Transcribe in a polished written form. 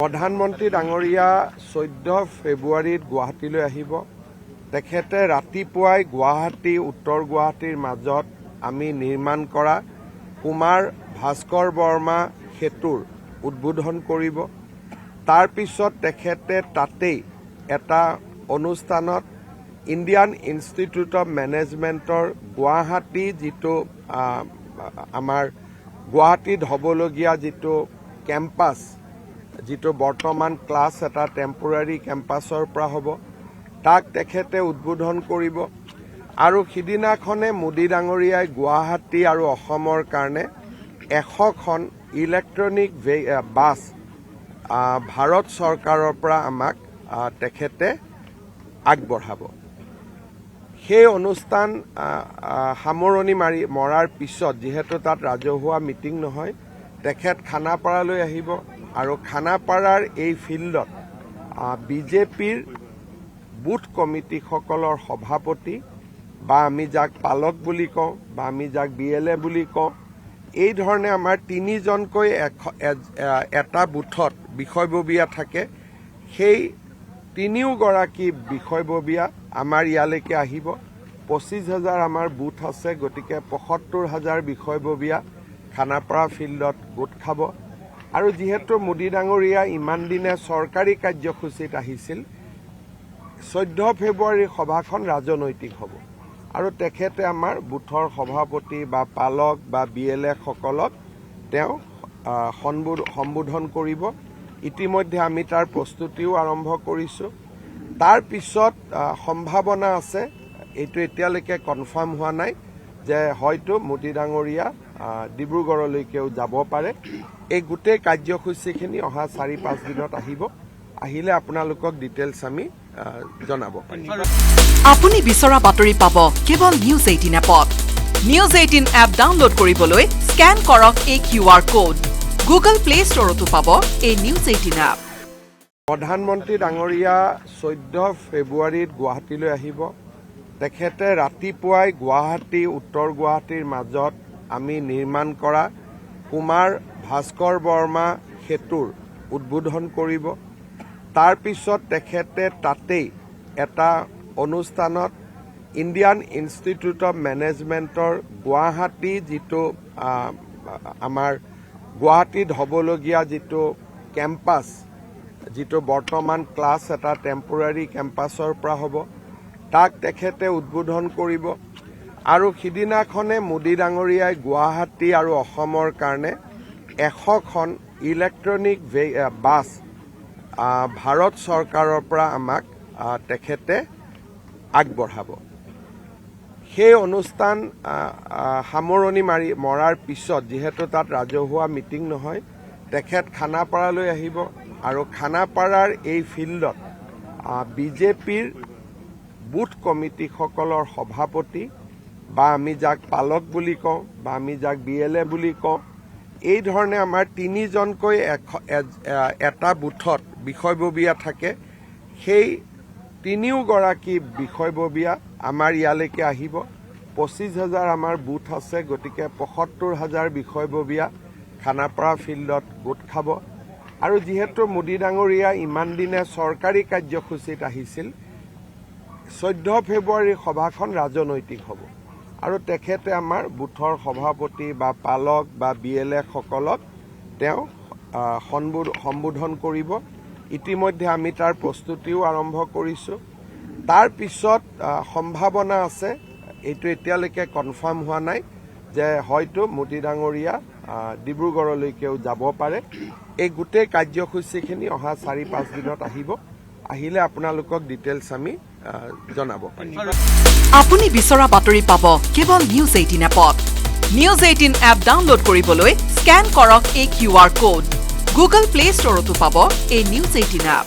প্ৰধানমন্ত্ৰী ডাঙৰীয়া 14 ফেব্ৰুৱাৰীত গুৱাহাটীলৈ আহিব। তেখেতে ৰাতিপুৱাই গুৱাহাটী উত্তৰ গুৱাহাটীৰ মাজত আমি নিৰ্মাণ কৰা কুমাৰ ভাস্কৰ বৰ্মা সেতুৰ উদ্বোধন কৰিব। তাৰ পিছত তেখেতে তাতেই এটা অনুষ্ঠানত ইণ্ডিয়ান ইনষ্টিটিউট অফ মেনেজমেণ্টৰ গুৱাহাটী যিটো আমাৰ গুৱাহাটীত হ'বলগীয়া যিটো কেম্পাছ, যিটো বৰ্তমান ক্লাছ এটা টেম্পৰাৰী কেম্পাছৰ পৰা হ'ব, তাক তেখেতে উদ্বোধন কৰিব। আৰু সিদিনাখনে মোদী ডাঙৰীয়াই গুৱাহাটী আৰু অসমৰ কাৰণে 100খন ইলেক্ট্ৰনিক বাছ ভাৰত চৰকাৰৰ পৰা আমাক তেখেতে আগবঢ়াব। সেই অনুষ্ঠান সামৰণি মৰাৰ পিছত, যিহেতু তাত ৰাজহুৱা মিটিং নহয়, তেখেত খানাপাৰালৈ আহিব আৰু খানাপাৰাৰ এই ফিল্ডত বিজেপিৰ বুথ কমিটিসকলৰ সভাপতি বা আমি যাক পালক বুলি কওঁ বা আমি যাক BLA বুলি কওঁ, এই ধৰণে আমাৰ 3জনকৈ এটা বুথত বিষয়ববীয়া থাকে। সেই 3গৰাকী বিষয়ববীয়া আমাৰ ইয়ালৈকে আহিব। 25,000 আমাৰ বুথ আছে, গতিকে 75,000 বিষয়ববীয়া খানাপাৰা ফিল্ডত গোট খাব। আৰু যিহেতু মোদী ডাঙৰীয়া ইমান দিনে চৰকাৰী কাৰ্যসূচীত আহিছিল, 14 ফেব্ৰুৱাৰীৰ সভাখন ৰাজনৈতিক হ'ব আৰু তেখেতে আমাৰ বুথৰ সভাপতি বা পালক বা BLA সকলক তেওঁ সম্বোধন কৰিব। ইতিমধ্যে আমি তাৰ প্ৰস্তুতিও আৰম্ভ কৰিছোঁ। তাৰ পিছত সম্ভাৱনা আছে, এইটো এতিয়ালৈকে কনফাৰ্ম হোৱা নাই, যে হয়তো মোদী ডাঙৰীয়া ডিব্ৰুগড়লৈকেও যাব পাৰে। এই গোটেই কাৰ্যসূচীখিনি অহা 4-5 দিনত আহিব। আহিলে আপোনালোকক ডিটেইলছ আমি জনাব পাৰিম। আপুনি বিচৰা বাতৰি পাব কেৱল নিউজ 18 এপত। নিউজ 18 এপ ডাউনলোড কৰিবলৈ স্কেন কৰক এই QR কোড। গুগল প্লে ষ্টৰতো পাব এই নিউজ 18 এপ। প্ৰধানমন্ত্ৰী ডাঙৰীয়া 14 ফেব্ৰুৱাৰীত গুৱাহাটীলৈ আহিব। তেখেতে ৰাতিপুৱাই গুৱাহাটী উত্তৰ গুৱাহাটীৰ মাজত আমি নিৰ্মাণ কৰা কুমাৰ ভাস্কৰ বৰ্মা সেতুৰ উদ্বোধন কৰিব। তাৰ পিছত তেখেতে তাতেই এটা অনুষ্ঠানত ইণ্ডিয়ান ইনষ্টিটিউট অফ মেনেজমেণ্টৰ গুৱাহাটী যিটো আমাৰ গুৱাহাটীত হ'বলগীয়া যিটো কেম্পাছ, যিটো বৰ্তমান ক্লাছ এটা টেম্পৰাৰী কেম্পাছৰ পৰা হ'ব, তাক তেখেতে উদ্বোধন কৰিব। আৰু সিদিনাখনে মোদী ডাঙৰীয়াই গুৱাহাটী আৰু অসমৰ কাৰণে 100খন ইলেক্ট্ৰনিক বাছ ভাৰত চৰকাৰৰ পৰা আমাক তেখেতে আগবঢ়াব। সেই অনুষ্ঠান সামৰণি মৰাৰ পিছত, যিহেতু তাত ৰাজহুৱা মিটিং নহয়, তেখেত খানাপাৰালৈ আহিব আৰু খানাপাৰাৰ এই ফিল্ডত বিজেপিৰ বুথ কমিটিসকলৰ সভাপতি বা আমি যাক পালক বুলি কওঁ বা আমি যাক BLA বুলি কওঁ, এই ধৰণে আমাৰ 3জনকৈ এটা বুথত বিষয়ববীয়া থাকে। সেই 3গৰাকী বিষয়ববীয়া আমাৰ ইয়ালৈকে আহিব। 25,000 আমাৰ বুথ আছে, গতিকে 75,000 বিষয়ববীয়া খানাপাৰা ফিল্ডত গোট খাব। আৰু যিহেতু মোদী ডাঙৰীয়া ইমান দিনে চৰকাৰী কাৰ্যসূচীত আহিছিল, 14 ফেব্ৰুৱাৰীৰ সভাখন ৰাজনৈতিক হ'ব আৰু তেখেতে আমাৰ বুথৰ সভাপতি বা পালক বা BLA সকলক তেওঁ সম্বোধন কৰিব। ইতিমধ্যে আমি তাৰ প্ৰস্তুতিও আৰম্ভ কৰিছোঁ। তাৰ পিছত সম্ভাৱনা আছে, এইটো এতিয়ালৈকে কনফাৰ্ম হোৱা নাই, যে হয়তো মোদী ডাঙৰীয়া ডিব্ৰুগড়লৈকেও যাব পাৰে। এই গোটেই কাৰ্যসূচীখিনি অহা 4-5 দিনত আহিব। আহিলে আপোনালোকক ডিটেইলছ আমি জনাব পাৰিম। আপুনি বিচৰা বাতৰি পাব কেৱল নিউজ 18 এপত। নিউজ 18 এপ ডাউনলোড কৰিবলৈ স্কেন কৰক এই QR কোড। গুগল প্লে ষ্টৰতো পাব এই নিউজ 18 এপ।